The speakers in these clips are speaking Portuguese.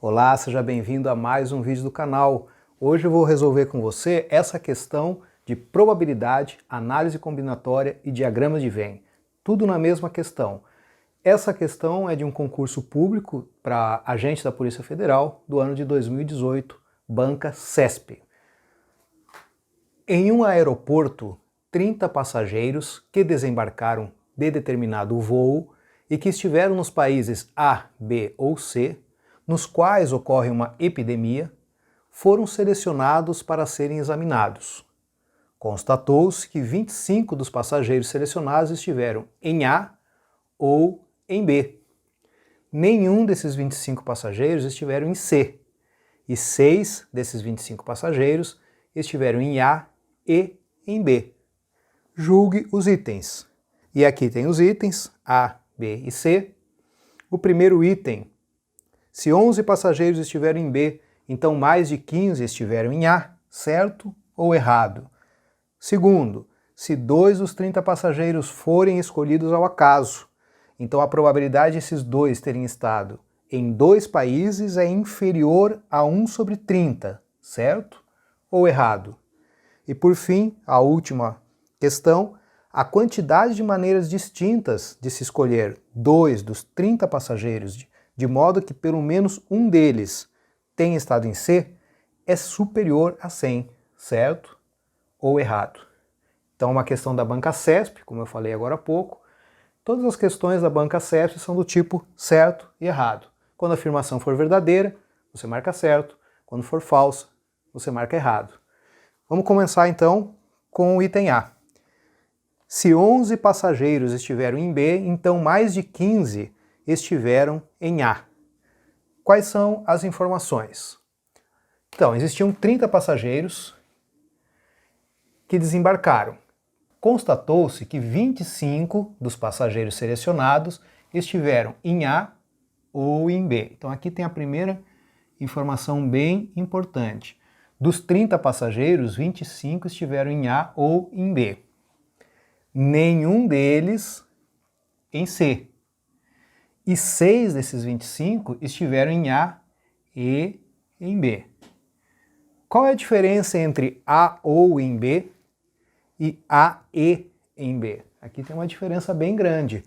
Olá, seja bem-vindo a mais um vídeo do canal. Hoje eu vou resolver com você essa questão de probabilidade, análise combinatória e diagramas de Venn. Tudo na mesma questão. Essa questão é de um concurso público para agente da Polícia Federal do ano de 2018, banca CESP. Em um aeroporto, 30 passageiros que desembarcaram de determinado voo e que estiveram nos países A, B ou C, nos quais ocorre uma epidemia, foram selecionados para serem examinados. Constatou-se que 25 dos passageiros selecionados estiveram em A ou em B. Nenhum desses 25 passageiros estiveram em C, e 6 desses 25 passageiros estiveram em A e em B. Julgue os itens. E aqui tem os itens A, B e C. O primeiro item: se 11 passageiros estiveram em B, então mais de 15 estiveram em A, certo ou errado? Segundo, se 2 dos 30 passageiros forem escolhidos ao acaso, então a probabilidade de esses 2 terem estado em 2 países é inferior a 1/30, certo ou errado? E por fim, a última questão: a quantidade de maneiras distintas de se escolher 2 dos 30 passageiros de modo que pelo menos um deles tenha estado em C é superior a 100, certo ou errado? Então é uma questão da banca CESP, como eu falei agora há pouco. Todas as questões da banca CESP são do tipo certo e errado. Quando a afirmação for verdadeira, você marca certo. Quando for falsa, você marca errado. Vamos começar então com o item A. Se 11 passageiros estiveram em B, então mais de 15 estiveram em A. Quais são as informações? Então, existiam 30 passageiros que desembarcaram. Constatou-se que 25 dos passageiros selecionados estiveram em A ou em B. Então aqui tem a primeira informação bem importante. Dos 30 passageiros, 25 estiveram em A ou em B. Nenhum deles em C. E 6 desses 25 estiveram em A e em B. Qual é a diferença entre A ou em B e A e em B? Aqui tem uma diferença bem grande.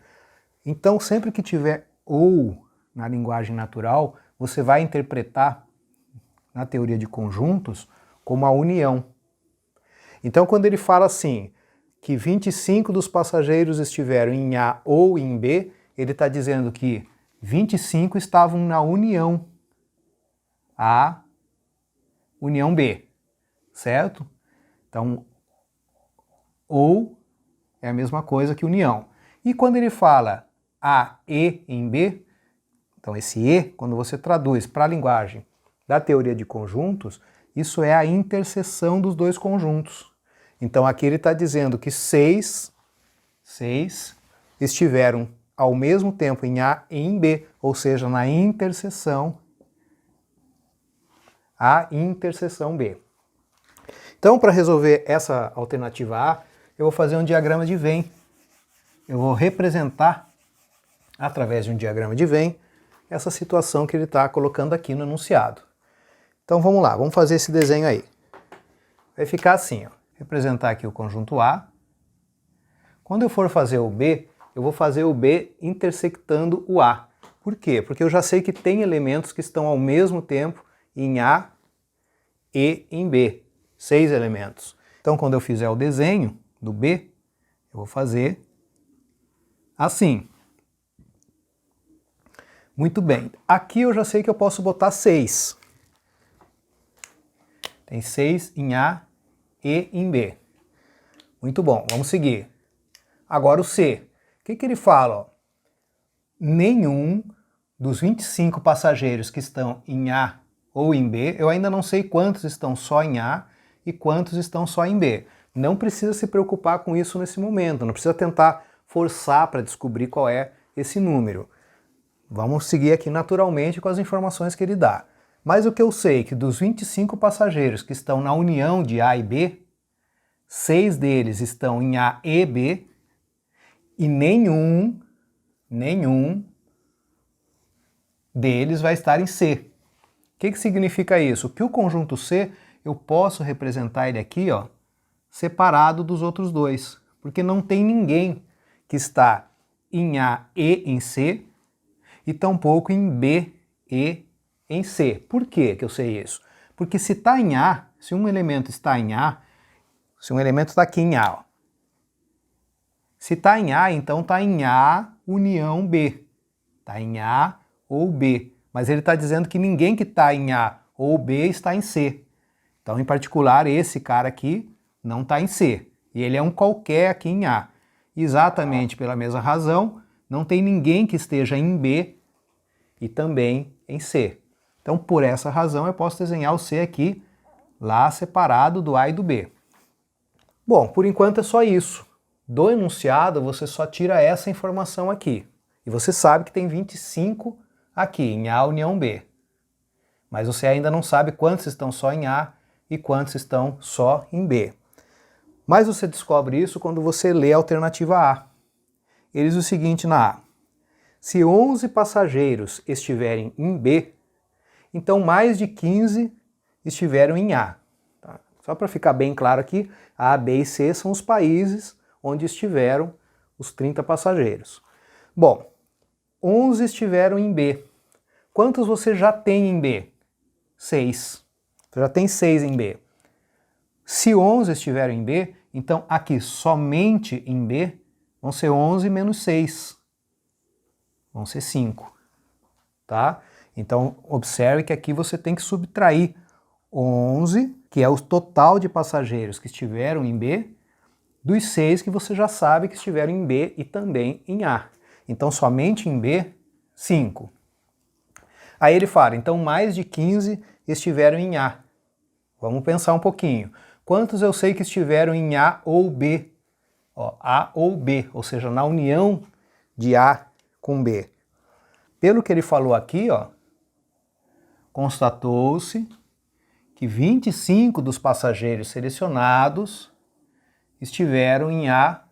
Então, sempre que tiver ou na linguagem natural, você vai interpretar na teoria de conjuntos como a união. Então, quando ele fala assim, que 25 dos passageiros estiveram em A ou em B, ele está dizendo que 25 estavam na união A, união B, certo? Então, ou é a mesma coisa que união. E quando ele fala A e em B, então esse E, quando você traduz para a linguagem da teoria de conjuntos, isso é a interseção dos dois conjuntos. Então aqui ele está dizendo que 6 estiveram ao mesmo tempo em A e em B, ou seja, na interseção A e interseção B. Então, para resolver essa alternativa A, eu vou fazer um diagrama de Venn. Eu vou representar, através de um diagrama de Venn, essa situação que ele está colocando aqui no enunciado. Então vamos lá, vamos fazer esse desenho aí. Vai ficar assim, ó. Representar aqui o conjunto A. Quando eu for fazer o B, eu vou fazer o B intersectando o A. Por quê? Porque eu já sei que tem elementos que estão ao mesmo tempo em A e em B. 6 elementos. Então, quando eu fizer o desenho do B, eu vou fazer assim. Muito bem. Aqui eu já sei que eu posso botar 6. Tem 6 em A e em B. Muito bom, vamos seguir. Agora o C. O que ele fala? Ó? Nenhum dos 25 passageiros que estão em A ou em B, eu ainda não sei quantos estão só em A e quantos estão só em B. Não precisa se preocupar com isso nesse momento, não precisa tentar forçar para descobrir qual é esse número. Vamos seguir aqui naturalmente com as informações que ele dá. Mas o que eu sei é que dos 25 passageiros que estão na união de A e B, 6 deles estão em A e B, e nenhum deles vai estar em C. que significa isso? Que o conjunto C, eu posso representar ele aqui, ó, separado dos outros dois, porque não tem ninguém que está em A e em C, e tampouco em B e em C. Por que eu sei isso? Porque se está em A, se um elemento está em A, se um elemento está aqui em A, ó, se está em A, então está em A união B. Está em A ou B. Mas ele está dizendo que ninguém que está em A ou B está em C. Então, em particular, esse cara aqui não está em C. E ele é um qualquer aqui em A. Exatamente pela mesma razão, não tem ninguém que esteja em B e também em C. Então, por essa razão, eu posso desenhar o C aqui, lá separado do A e do B. Bom, por enquanto é só isso. Do enunciado, você só tira essa informação aqui. E você sabe que tem 25 aqui, em A união B. Mas você ainda não sabe quantos estão só em A e quantos estão só em B. Mas você descobre isso quando você lê a alternativa A. Ele diz o seguinte na A: se 11 passageiros estiverem em B, então mais de 15 estiveram em A. Tá? Só para ficar bem claro aqui, A, B e C são os países onde estiveram os 30 passageiros. Bom, 11 estiveram em B. Quantos você já tem em B? 6. Você já tem 6 em B. Se 11 estiverem em B, então aqui somente em B vão ser 11 menos 6. Vão ser 5. Tá? Então observe que aqui você tem que subtrair 11, que é o total de passageiros que estiveram em B, dos 6 que você já sabe que estiveram em B e também em A. Então somente em B, 5. Aí ele fala, então mais de 15 estiveram em A. Vamos pensar um pouquinho. Quantos eu sei que estiveram em A ou B? Ó, A ou B, ou seja, na união de A com B. Pelo que ele falou aqui, ó, constatou-se que 25 dos passageiros selecionados estiveram em A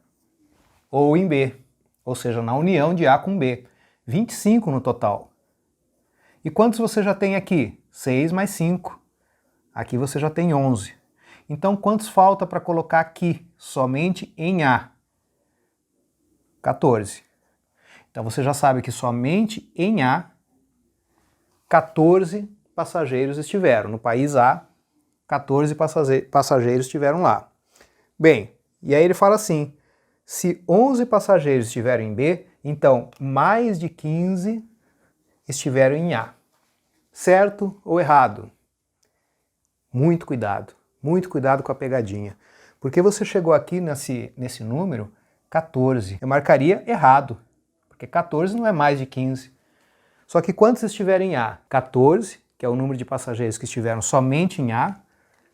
ou em B, ou seja, na união de A com B. 25 no total. E quantos você já tem aqui? 6 mais 5. Aqui você já tem 11. Então, quantos falta para colocar aqui, somente em A? 14. Então, você já sabe que somente em A, 14 passageiros estiveram. No país A, 14 passageiros estiveram lá. Bem, e aí ele fala assim, se 11 passageiros estiveram em B, então mais de 15 estiveram em A. Certo ou errado? Muito cuidado com a pegadinha. Porque você chegou aqui nesse número 14. Eu marcaria errado, porque 14 não é mais de 15. Só que quantos estiverem em A? 14, que é o número de passageiros que estiveram somente em A,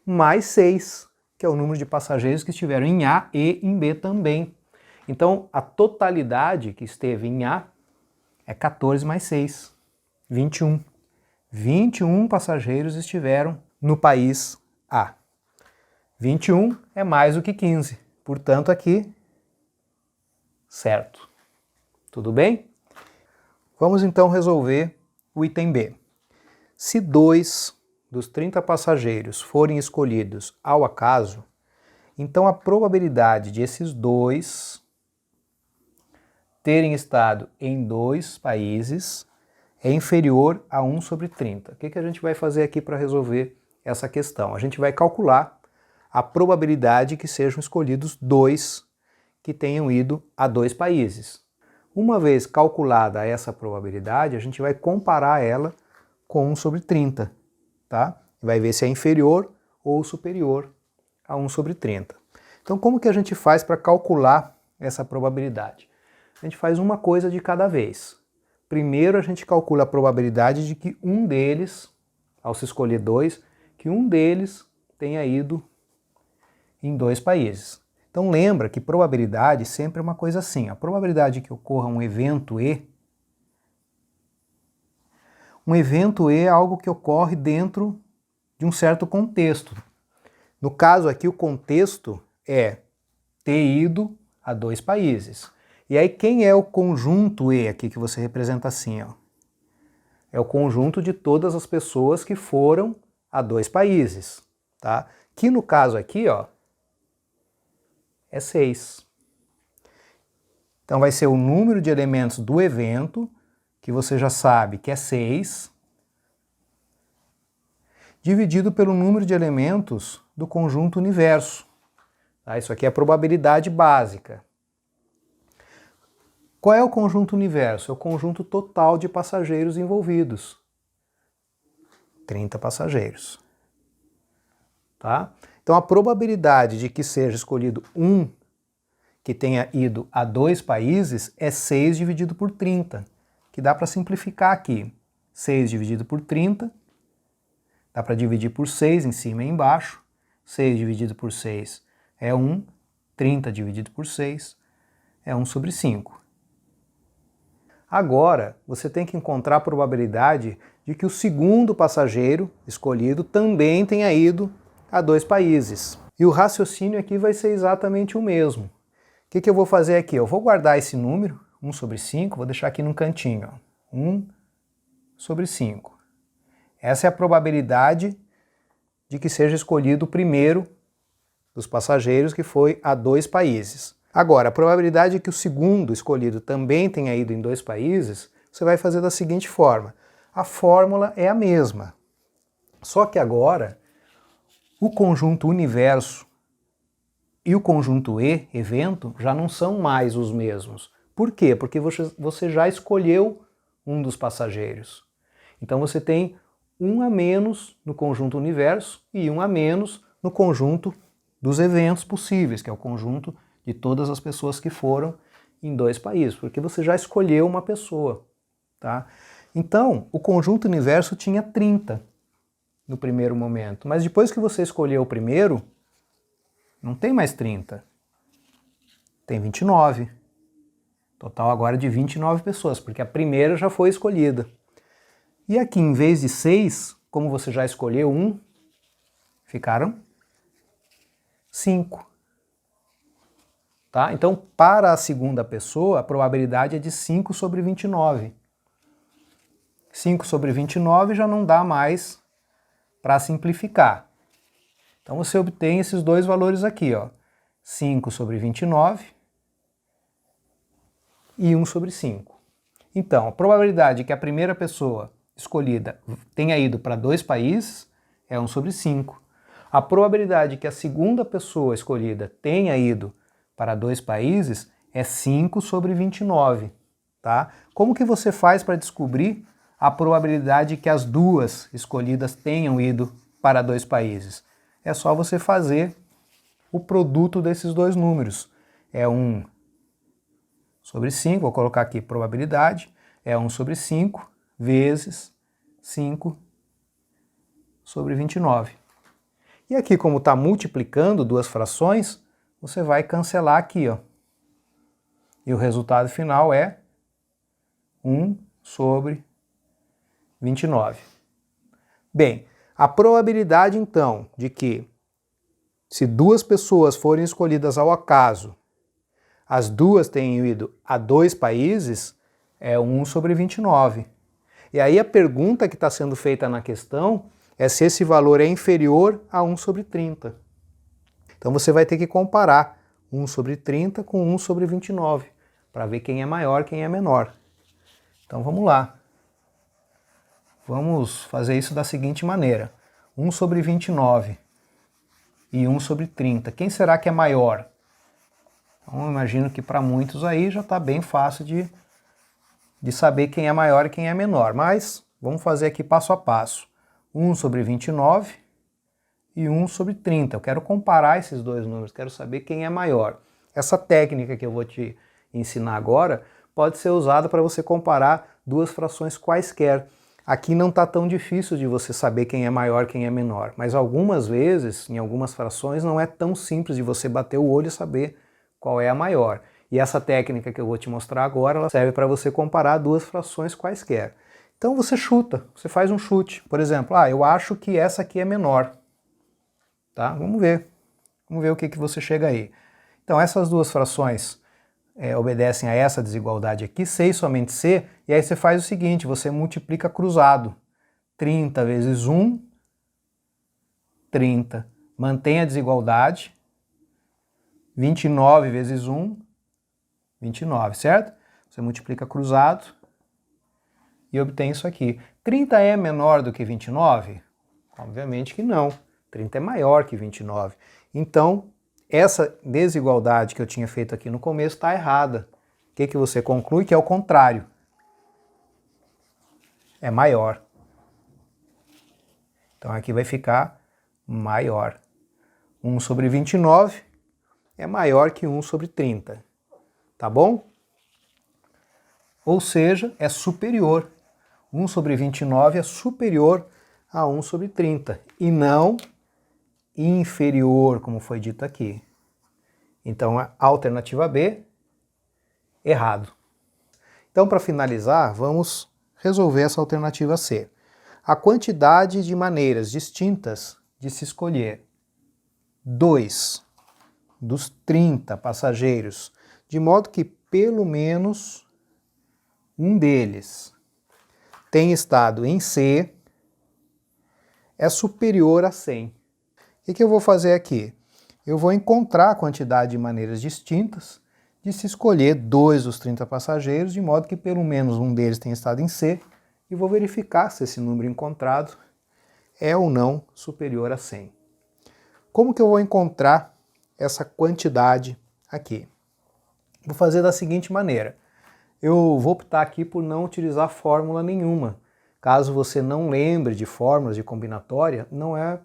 mais 6, que é o número de passageiros que estiveram em A e em B também. Então, a totalidade que esteve em A é 14 mais 6, 21. 21 passageiros estiveram no país A. 21 é mais do que 15, portanto aqui, certo. Tudo bem? Vamos então resolver o item B. Se 2 dos 30 passageiros forem escolhidos ao acaso, então a probabilidade de esses 2 terem estado em 2 países é inferior a 1 sobre 30. O que a gente vai fazer aqui para resolver essa questão? A gente vai calcular a probabilidade que sejam escolhidos 2 que tenham ido a 2 países. Uma vez calculada essa probabilidade, a gente vai comparar ela com 1 sobre 30, tá? Vai ver se é inferior ou superior a 1 sobre 30. Então, como que a gente faz para calcular essa probabilidade? A gente faz uma coisa de cada vez. Primeiro, a gente calcula a probabilidade de que um deles, ao se escolher 2, que um deles tenha ido em 2 países. Então lembra que probabilidade sempre é uma coisa assim. A probabilidade que ocorra um evento E é algo que ocorre dentro de um certo contexto. No caso aqui, o contexto é ter ido a 2 países. E aí quem é o conjunto E aqui que você representa assim, ó? É o conjunto de todas as pessoas que foram a 2 países, tá? Que no caso aqui, ó, é 6. Então vai ser o número de elementos do evento, que você já sabe que é 6, dividido pelo número de elementos do conjunto universo. Tá? Isso aqui é a probabilidade básica. Qual é o conjunto universo? É o conjunto total de passageiros envolvidos. 30 passageiros. Tá? Então a probabilidade de que seja escolhido um que tenha ido a 2 países é 6 dividido por 30, que dá para simplificar aqui. 6 dividido por 30, dá para dividir por 6 em cima e embaixo. 6 dividido por 6 é 1, 30 dividido por 6 é 1 sobre 5. Agora, você tem que encontrar a probabilidade de que o segundo passageiro escolhido também tenha ido a 2 países. E o raciocínio aqui vai ser exatamente o mesmo. O que eu vou fazer aqui? Eu vou guardar esse número, 1 sobre 5, vou deixar aqui no cantinho. Ó. 1 sobre 5. Essa é a probabilidade de que seja escolhido o primeiro dos passageiros que foi a 2 países. Agora, a probabilidade de que o segundo escolhido também tenha ido em 2 países, você vai fazer da seguinte forma. A fórmula é a mesma. Só que agora, o conjunto universo e o conjunto E, evento, já não são mais os mesmos. Por quê? Porque você já escolheu um dos passageiros. Então você tem um a menos no conjunto universo e um a menos no conjunto dos eventos possíveis, que é o conjunto de todas as pessoas que foram em 2 países, porque você já escolheu uma pessoa. Tá? Então, o conjunto universo tinha 30 no primeiro momento, mas depois que você escolheu o primeiro, não tem mais 30, tem 29. Total agora de 29 pessoas, porque a primeira já foi escolhida. E aqui, em vez de 6, como você já escolheu um, ficaram 5. Tá? Então, para a segunda pessoa, a probabilidade é de 5 sobre 29. 5 sobre 29 já não dá mais para simplificar. Então você obtém esses dois valores aqui, ó, 5 sobre 29 e 1 sobre 5. Então, a probabilidade de que a primeira pessoa escolhida tenha ido para 2 países é 1 sobre 5. A probabilidade de que a segunda pessoa escolhida tenha ido para 2 países é 5 sobre 29. Tá? Como que você faz para descobrir a probabilidade de que as duas escolhidas tenham ido para 2 países? É só você fazer o produto desses dois números. É 1 sobre 5, vou colocar aqui probabilidade, é 1 sobre 5 vezes 5 sobre 29. E aqui, como está multiplicando duas frações, você vai cancelar aqui, ó. E o resultado final é 1 sobre 29. Bem, a probabilidade, então, de que se 2 pessoas forem escolhidas ao acaso, as duas tenham ido a 2 países, é 1 sobre 29. E aí a pergunta que está sendo feita na questão é se esse valor é inferior a 1 sobre 30. Então você vai ter que comparar 1 sobre 30 com 1 sobre 29, para ver quem é maior, quem é menor. Então vamos lá. Vamos fazer isso da seguinte maneira. 1 sobre 29 e 1 sobre 30. Quem será que é maior? Então, eu imagino que para muitos aí já está bem fácil de saber quem é maior e quem é menor. Mas vamos fazer aqui passo a passo. 1 sobre 29 e 1 sobre 30. Eu quero comparar esses dois números, quero saber quem é maior. Essa técnica que eu vou te ensinar agora pode ser usada para você comparar duas frações quaisquer. Aqui não está tão difícil de você saber quem é maior e quem é menor, mas algumas vezes, em algumas frações, não é tão simples de você bater o olho e saber qual é a maior. E essa técnica que eu vou te mostrar agora, ela serve para você comparar duas frações quaisquer. Então você chuta, você faz um chute. Por exemplo, eu acho que essa aqui é menor. Tá? Vamos ver o que você chega aí. Então essas duas frações, obedecem a essa desigualdade aqui, C e somente C, e aí você faz o seguinte, você multiplica cruzado. 30 vezes 1, 30. Mantém a desigualdade. 29 vezes 1, 29, certo? Você multiplica cruzado e obtém isso aqui. 30 é menor do que 29? Obviamente que não. 30 é maior que 29. Então, essa desigualdade que eu tinha feito aqui no começo está errada. O que você conclui? Que é o contrário. É maior. Então aqui vai ficar maior. 1 sobre 29 é maior que 1 sobre 30. Tá bom? Ou seja, é superior. 1 sobre 29 é superior a 1 sobre 30. E não inferior, como foi dito aqui. Então, a alternativa B, errado. Então, para finalizar, vamos resolver essa alternativa C. A quantidade de maneiras distintas de se escolher 2 dos 30 passageiros, de modo que pelo menos um deles tem estado em C, é superior a 100. O que eu vou fazer aqui? Eu vou encontrar a quantidade de maneiras distintas de se escolher 2 dos 30 passageiros, de modo que pelo menos um deles tenha estado em C, e vou verificar se esse número encontrado é ou não superior a 100. Como que eu vou encontrar essa quantidade aqui? Vou fazer da seguinte maneira. Eu vou optar aqui por não utilizar fórmula nenhuma. Caso você não lembre de fórmulas de combinatória, não é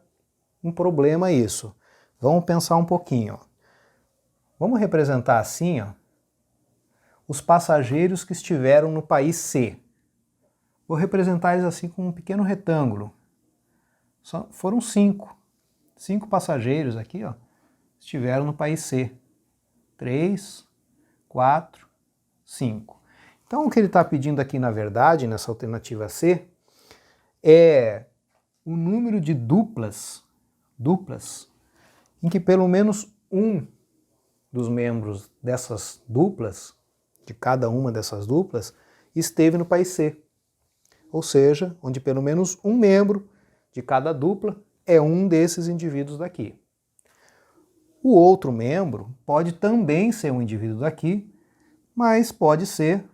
um problema isso. Vamos pensar um pouquinho. Vamos representar assim, os passageiros que estiveram no país C. Vou representar eles assim com um pequeno retângulo. Foram 5. 5 passageiros aqui, estiveram no país C. 3, 4, 5. Então o que ele está pedindo aqui, na verdade, nessa alternativa C, é o número de duplas em que pelo menos um dos membros dessas duplas, de cada uma dessas duplas, esteve no país C. Ou seja, onde pelo menos um membro de cada dupla é um desses indivíduos daqui. O outro membro pode também ser um indivíduo daqui, mas pode ser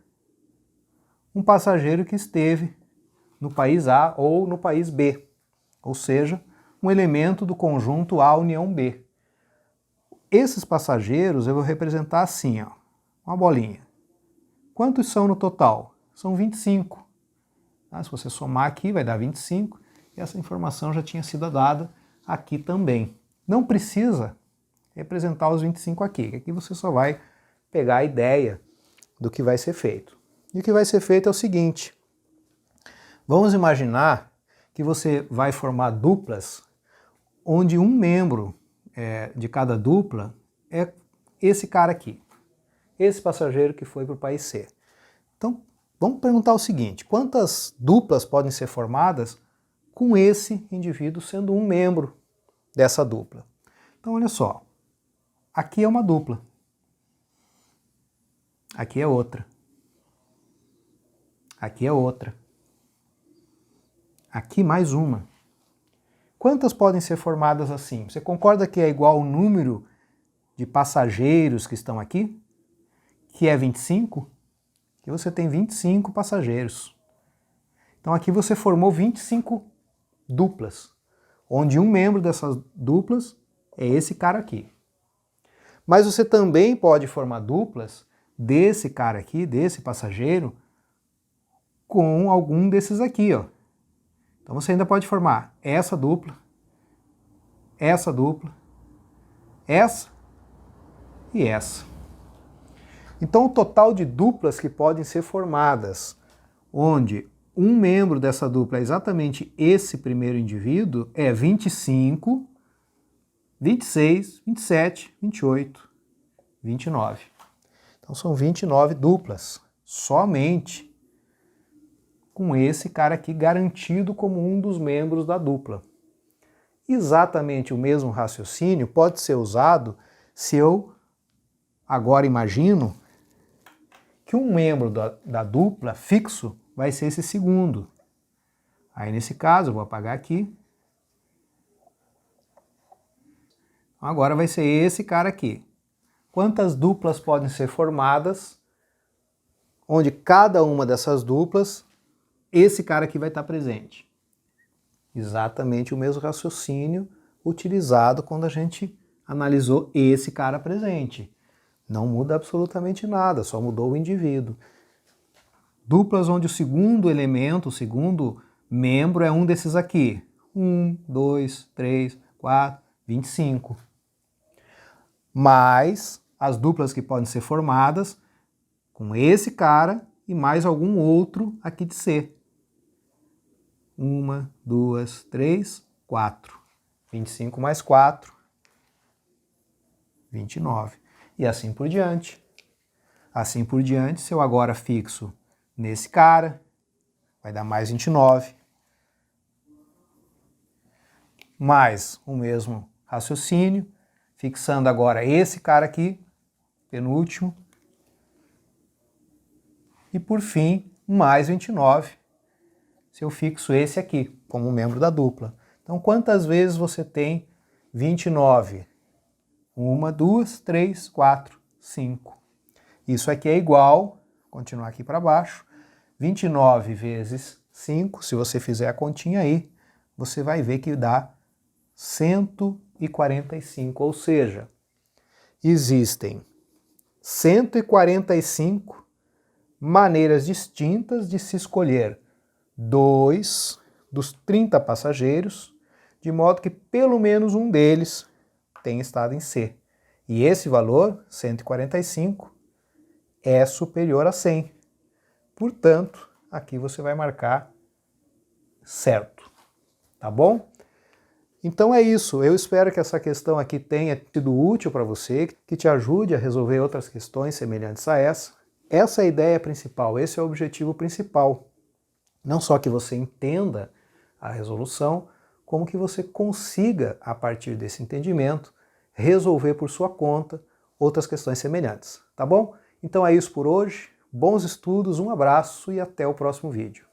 um passageiro que esteve no país A ou no país B, ou seja, um elemento do conjunto A união B. Esses passageiros eu vou representar assim, uma bolinha. Quantos são no total? São 25. Se você somar aqui vai dar 25, e essa informação já tinha sido dada aqui também. Não precisa representar os 25 aqui, aqui você só vai pegar a ideia do que vai ser feito. E o que vai ser feito é o seguinte, vamos imaginar que você vai formar duplas onde um membro de cada dupla é esse cara aqui, esse passageiro que foi para o país C. Então, vamos perguntar o seguinte, quantas duplas podem ser formadas com esse indivíduo sendo um membro dessa dupla? Então, olha só, aqui é uma dupla, aqui é outra, aqui é outra, aqui mais uma. Quantas podem ser formadas assim? Você concorda que é igual ao número de passageiros que estão aqui? Que é 25? Aqui você tem 25 passageiros. Então aqui você formou 25 duplas, onde um membro dessas duplas é esse cara aqui. Mas você também pode formar duplas desse cara aqui, desse passageiro, com algum desses aqui, Então você ainda pode formar essa dupla, essa e essa. Então o total de duplas que podem ser formadas, onde um membro dessa dupla é exatamente esse primeiro indivíduo, é 25, 26, 27, 28, 29. Então são 29 duplas, somente com esse cara aqui garantido como um dos membros da dupla. Exatamente o mesmo raciocínio pode ser usado se eu agora imagino que um membro da dupla fixo vai ser esse segundo. Aí nesse caso eu vou apagar aqui. Agora vai ser esse cara aqui. Quantas duplas podem ser formadas, onde cada uma dessas duplas, esse cara aqui vai estar presente? Exatamente o mesmo raciocínio utilizado quando a gente analisou esse cara presente. Não muda absolutamente nada, só mudou o indivíduo. Duplas onde o segundo elemento, o segundo membro é um desses aqui. 1, 2, 3, 4, 25. Mais as duplas que podem ser formadas com esse cara e mais algum outro aqui de C. 1, 2, 3, 4. 25 mais 4, 29. E assim por diante. Assim por diante, se eu agora fixo nesse cara, vai dar mais 29. Mais o mesmo raciocínio, fixando agora esse cara aqui, penúltimo. E por fim, mais 29, se eu fixo esse aqui, como membro da dupla. Então, quantas vezes você tem 29? 1, 2, 3, 4, 5. Isso aqui é igual, continuar aqui para baixo, 29 vezes 5, se você fizer a continha aí, você vai ver que dá 145, ou seja, existem 145 maneiras distintas de se escolher 2 dos 30 passageiros, de modo que pelo menos um deles tem estado em C. E esse valor, 145, é superior a 100. Portanto, aqui você vai marcar certo. Tá bom? Então é isso. Eu espero que essa questão aqui tenha sido útil para você, que te ajude a resolver outras questões semelhantes a essa. Essa é a ideia principal, esse é o objetivo principal. Não só que você entenda a resolução, como que você consiga, a partir desse entendimento, resolver por sua conta outras questões semelhantes, tá bom? Então é isso por hoje, bons estudos, um abraço e até o próximo vídeo.